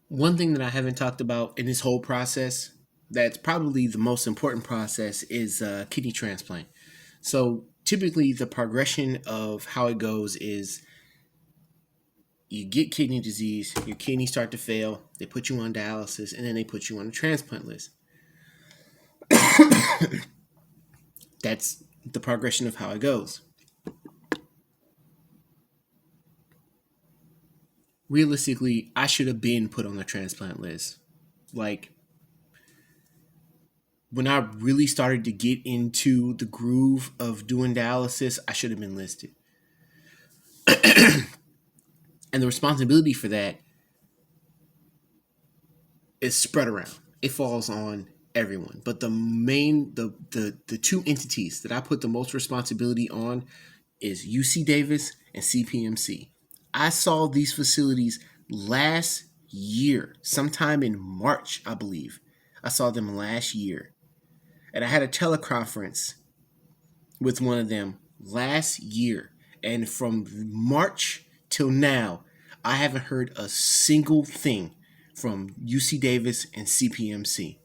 One thing that I haven't talked about in this whole process, that's probably the most important process, is kidney transplant. So typically, the progression of how it goes is you get kidney disease, your kidneys start to fail, they put you on dialysis, and then they put you on a transplant list. That's the progression of how it goes. Realistically, I should have been put on the transplant list. Like, when I really started to get into the groove of doing dialysis, I should have been listed. And the responsibility for that is spread around. It falls on everyone. But the two entities that I put the most responsibility on is UC Davis and CPMC. I saw these facilities last year, sometime in March, I believe. I saw them last year. And I had a teleconference with one of them last year. And from March till now, I haven't heard a single thing from UC Davis and CPMC.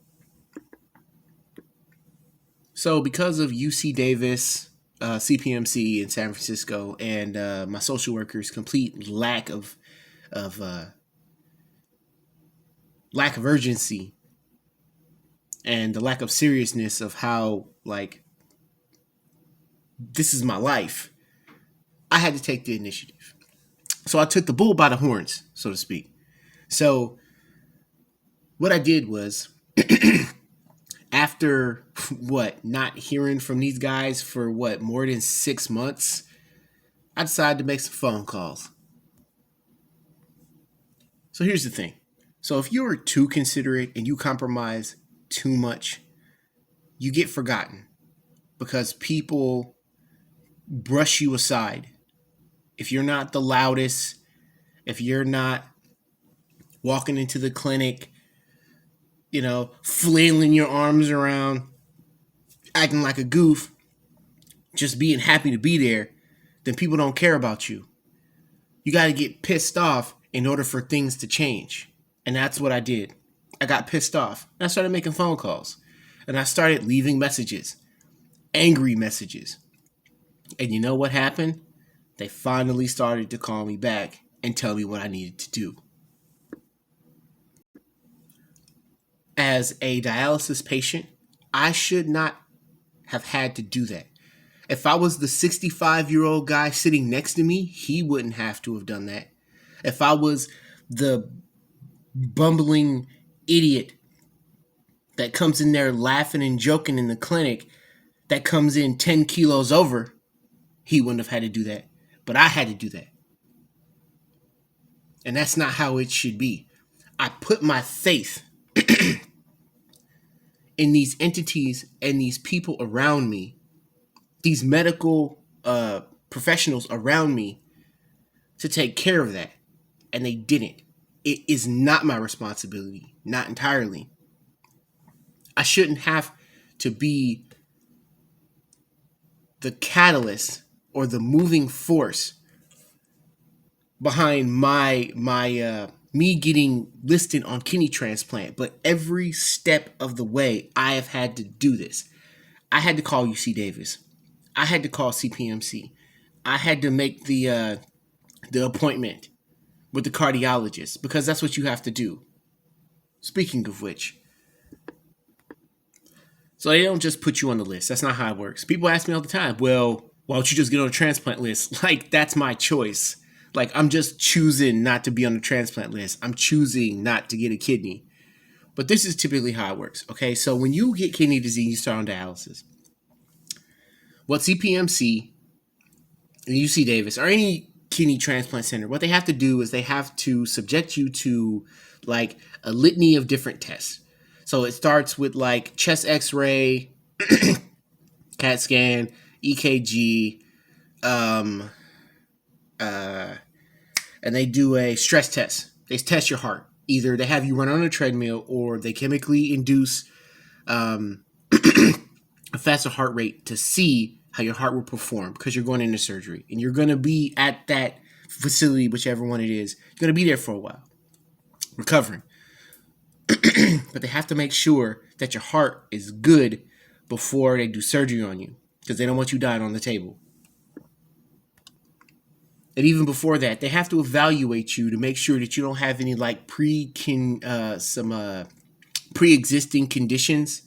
So, because of UC Davis, CPMC in San Francisco, and my social worker's complete of lack of urgency and the lack of seriousness of how like this is my life, I had to take the initiative. So I took the bull by the horns, so to speak. So what I did was, after what, not hearing from these guys for what, more than 6 months, I decided to make some phone calls. So here's the thing. So if you're too considerate and you compromise too much, you get forgotten because people brush you aside. If you're not the loudest, if you're not walking into the clinic, flailing your arms around, acting like a goof, just being happy to be there, then people don't care about you. You got to get pissed off in order for things to change. And that's what I did. I got pissed off. And I started making phone calls. And I started leaving messages, angry messages. And you know what happened? They finally started to call me back and tell me what I needed to do. As a dialysis patient, I should not have had to do that. If I was the 65-year-old guy sitting next to me, he wouldn't have to have done that. If I was the bumbling idiot that comes in there laughing and joking in the clinic that comes in 10 kilos over, he wouldn't have had to do that. But I had to do that. And that's not how it should be. I put my faith in these entities and these people around me, these medical professionals around me, to take care of that. And they didn't. It is not my responsibility, not entirely. I shouldn't have to be the catalyst or the moving force behind my me getting listed on kidney transplant. But every step of the way, I have had to do this. I had to call UC Davis. I had to call CPMC. I had to make the appointment with the cardiologist because that's what you have to do. Speaking of which, so they don't just put you on the list. That's not how it works. People ask me all the time, well, why don't you just get on a transplant list? Like, that's my choice. Like, I'm just choosing not to be on the transplant list. I'm choosing not to get a kidney. But this is typically how it works. Okay, so when you get kidney disease, you start on dialysis. What CPMC and UC Davis or any kidney transplant center, what they have to do is they have to subject you to like a litany of different tests. So it starts with like chest x-ray, CAT scan, EKG, and they do a stress test. They test your heart. Either they have you run on a treadmill or they chemically induce a faster heart rate to see how your heart will perform because you're going into surgery and you're going to be at that facility, whichever one it is. You're going to be there for a while, recovering. but they have to make sure that your heart is good before they do surgery on you because they don't want you dying on the table. And even before that, they have to evaluate you to make sure that you don't have any like pre-existing conditions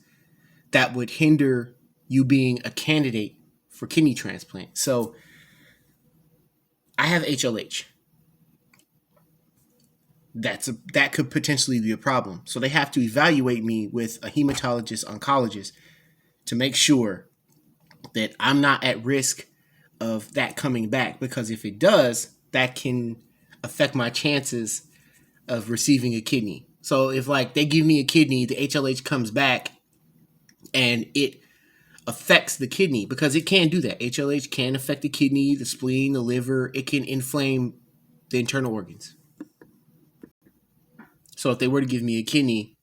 that would hinder you being a candidate for kidney transplant. So I have HLH. That could potentially be a problem. So they have to evaluate me with a hematologist oncologist to make sure that I'm not at risk of that coming back, because if it does, that can affect my chances of receiving a kidney. So if like they give me a kidney, the HLH comes back and it affects the kidney, because it can do that. HLH can affect the kidney, the spleen, the liver. It can inflame the internal organs. So if they were to give me a kidney,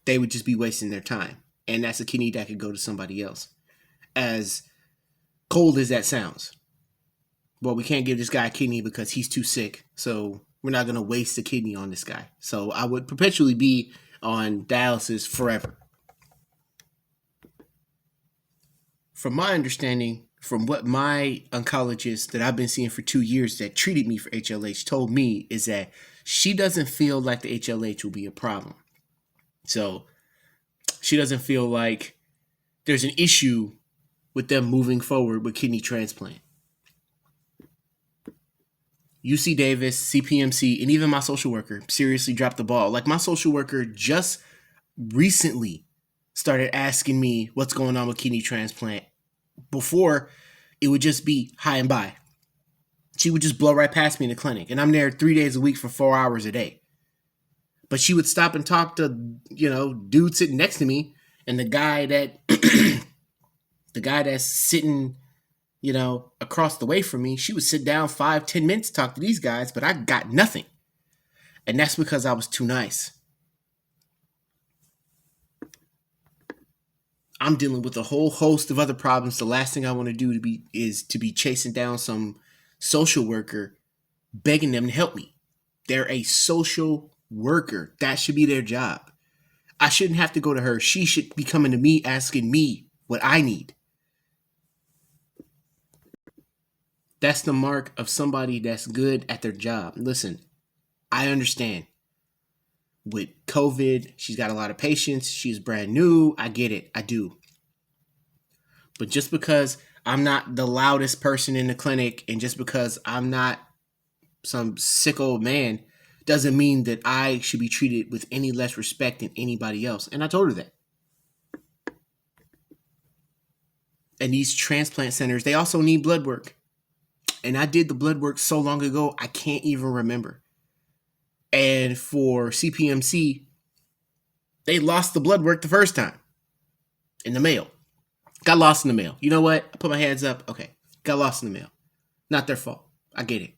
they would just be wasting their time. And that's a kidney that could go to somebody else. As cold as that sounds. Well, we can't give this guy a kidney because he's too sick. So we're not going to waste a kidney on this guy. So I would perpetually be on dialysis forever. From my understanding, from what my oncologist that I've been seeing for 2 years that treated me for HLH told me, is that she doesn't feel like the HLH will be a problem. So she doesn't feel like there's an issue with them moving forward with kidney transplant. UC Davis, CPMC, and even my social worker seriously dropped the ball. Like, my social worker just recently started asking me what's going on with kidney transplant. Before, it would just be hi and bye. She would just blow right past me in the clinic, and I'm there 3 days a week for 4 hours a day. But she would stop and talk to, dude sitting next to me, and the guy that's sitting, across the way from me, she would sit down 5-10 minutes to talk to these guys, but I got nothing. And that's because I was too nice. I'm dealing with a whole host of other problems. The last thing I want to do is to be chasing down some social worker, begging them to help me. They're a social worker. That should be their job. I shouldn't have to go to her. She should be coming to me, asking me what I need. That's the mark of somebody that's good at their job. Listen, I understand. With COVID, she's got a lot of patience. She's brand new. I get it. I do. But just because I'm not the loudest person in the clinic, and just because I'm not some sick old man, doesn't mean that I should be treated with any less respect than anybody else. And I told her that. And these transplant centers, they also need blood work. And I did the blood work so long ago, I can't even remember. And for CPMC, they lost the blood work the first time in the mail. Got lost in the mail. You know what? I put my hands up. Okay. Got lost in the mail. Not their fault. I get it.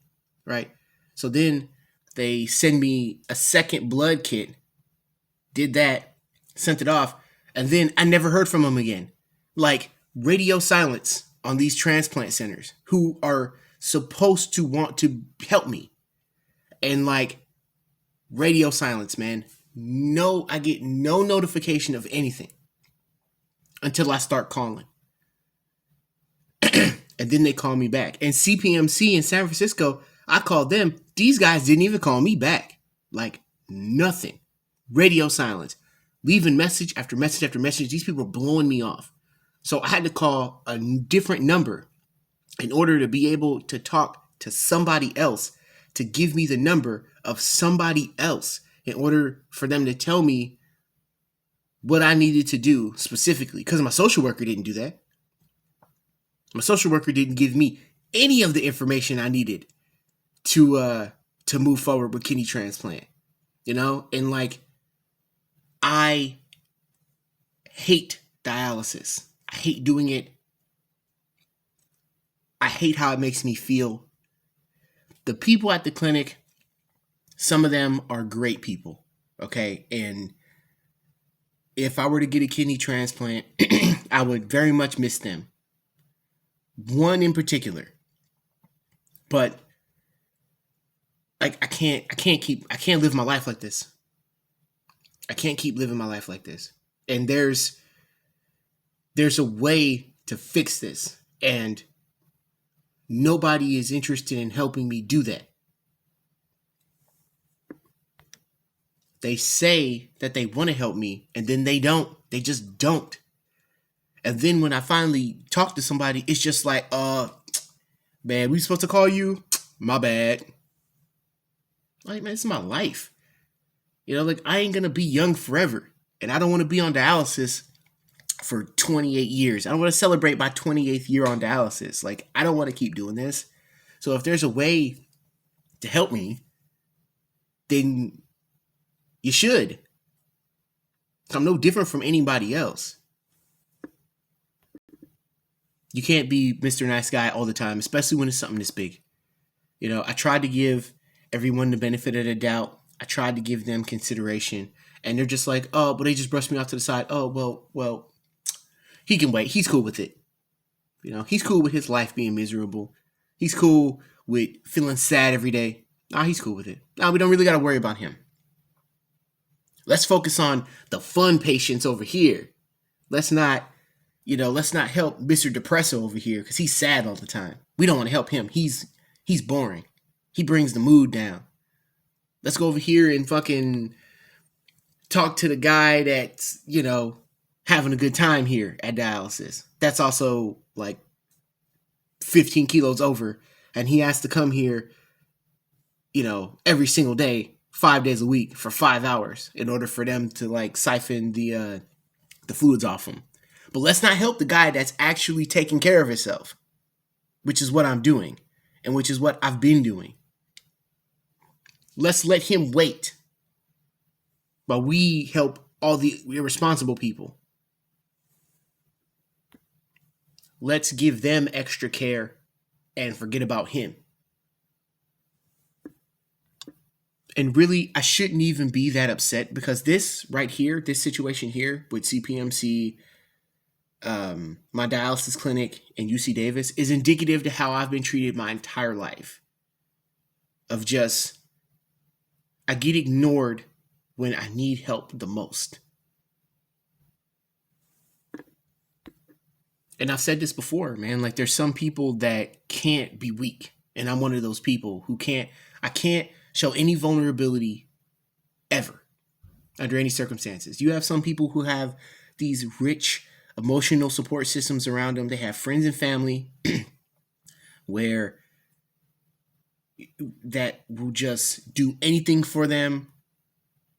Right? So then they send me a second blood kit. Did that. Sent it off. And then I never heard from them again. Like, radio silence on these transplant centers who are supposed to want to help me. And like, radio silence, man. No, I get no notification of anything until I start calling. And then they call me back. And CPMC in San Francisco, I called them. These guys didn't even call me back. Like, nothing. Radio silence. Leaving message after message after message. These people are blowing me off. So I had to call a different number in order to be able to talk to somebody else, to give me the number of somebody else in order for them to tell me what I needed to do specifically, because my social worker didn't do that. My social worker didn't give me any of the information I needed to move forward with kidney transplant, and like, I hate dialysis. I hate doing it. I hate how it makes me feel. The people at the clinic, some of them are great people, okay? And if I were to get a kidney transplant, I would very much miss them. One in particular. But like, I can't live my life like this. I can't keep living my life like this. And there's a way to fix this. And nobody is interested in helping me do that. They say that they want to help me, and then they don't. They just don't. And then when I finally talk to somebody, it's just like, man, we supposed to call you? My bad. Like, man, this is my life. Like, I ain't gonna be young forever. And I don't want to be on dialysis for 28 years. I don't want to celebrate my 28th year on dialysis. Like, I don't want to keep doing this. So if there's a way to help me, then you should. I'm no different from anybody else. You can't be Mr. Nice Guy all the time, especially when it's something this big. I tried to give everyone the benefit of the doubt. I tried to give them consideration. And they're just like, oh, but they just brushed me off to the side. Oh, well, he can wait. He's cool with it. He's cool with his life being miserable. He's cool with feeling sad every day. He's cool with it. We don't really got to worry about him. Let's focus on the fun patients over here. Let's not help Mr. Depresso over here because he's sad all the time. We don't want to help him. He's boring. He brings the mood down. Let's go over here and fucking talk to the guy that's, having a good time here at dialysis. That's also like 15 kilos over. And he has to come here, every single day, 5 days a week for 5 hours in order for them to like siphon the fluids off him. But let's not help the guy that's actually taking care of himself, which is what I'm doing and which is what I've been doing. Let's let him wait while we help all the irresponsible people. Let's give them extra care and forget about him. And really, I shouldn't even be that upset because this right here, this situation here with CPMC, my dialysis clinic, and UC Davis is indicative to how I've been treated my entire life. Of just, I get ignored when I need help the most. And I've said this before, man, like there's some people that can't be weak. And I'm one of those people who I can't show any vulnerability ever under any circumstances. You have some people who have these rich emotional support systems around them. They have friends and family where that will just do anything for them.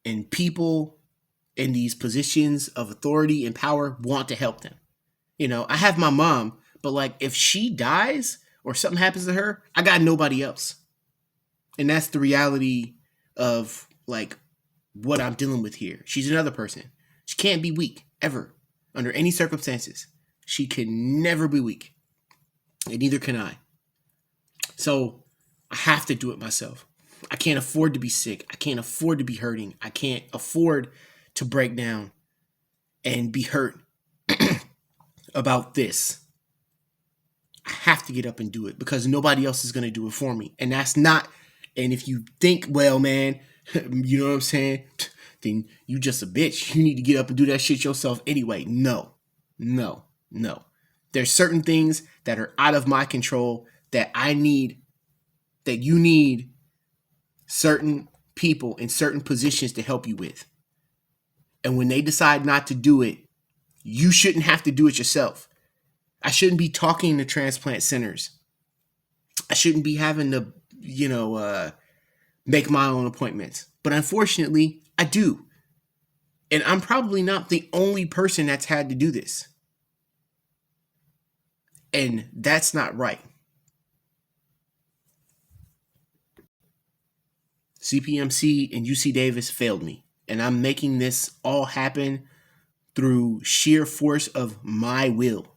And people in these positions of authority and power want to help them. I have my mom, but like if she dies or something happens to her, I got nobody else. And that's the reality of like what I'm dealing with here. She's another person. She can't be weak ever under any circumstances. She can never be weak. And neither can I. So I have to do it myself. I can't afford to be sick. I can't afford to be hurting. I can't afford to break down and be hurt about this. I have to get up and do it because nobody else is going to do it for me. And that's not, and if you think, well, man, you know what I'm saying? Then you just a bitch. You need to get up and do that shit yourself anyway. No. There's certain things that are out of my control that you need certain people in certain positions to help you with. And when they decide not to do it, you shouldn't have to do it yourself. I shouldn't be talking to transplant centers. I shouldn't be having to, make my own appointments. But unfortunately, I do. And I'm probably not the only person that's had to do this. And that's not right. CPMC and UC Davis failed me. And I'm making this all happen through sheer force of my will.